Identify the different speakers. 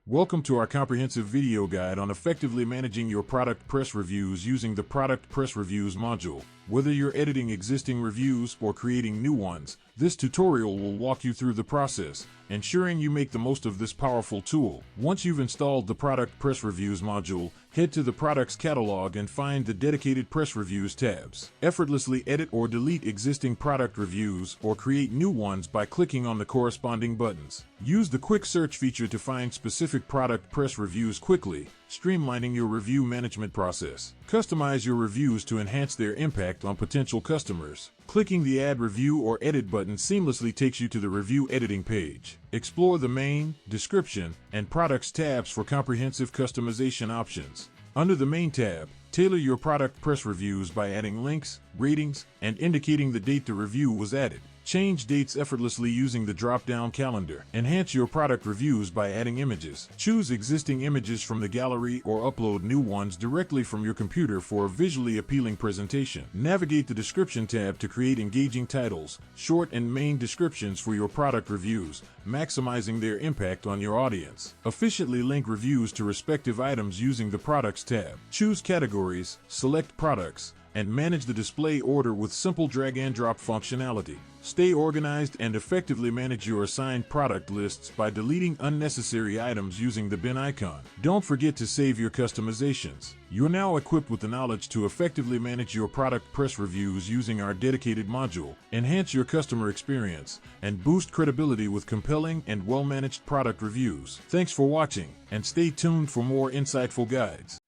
Speaker 1: Welcome to our comprehensive video guide on effectively managing your product press reviews using the Product Press Reviews module. Whether you're editing existing reviews or creating new ones, this tutorial will walk you through the process, ensuring you make the most of this powerful tool. Once you've installed the Product Press Reviews module, head to the Products Catalog and find the dedicated Press Reviews tabs. Effortlessly edit or delete existing product reviews or create new ones by clicking on the corresponding buttons. Use the Quick Search feature to find specific product press reviews quickly, streamlining your review management process. Customize your reviews to enhance their impact on potential customers. Clicking the Add Review or Edit button seamlessly takes you to the review editing page. Explore the Main, Description, and Products tabs for comprehensive customization options. Under the Main tab, tailor your product press reviews by adding links, ratings, and indicating the date the review was added. Change dates effortlessly using the drop-down calendar. Enhance your product reviews by adding images. Choose existing images from the gallery or upload new ones directly from your computer for a visually appealing presentation. Navigate the Description tab to create engaging titles, short and main descriptions for your product reviews, maximizing their impact on your audience. Efficiently link reviews to respective items using the Products tab. Choose categories, select products, and manage the display order with simple drag-and-drop functionality. Stay organized and effectively manage your assigned product lists by deleting unnecessary items using the bin icon. Don't forget to save your customizations. You're now equipped with the knowledge to effectively manage your product press reviews using our dedicated module. Enhance your customer experience and boost credibility with compelling and well-managed product reviews. Thanks for watching, and stay tuned for more insightful guides.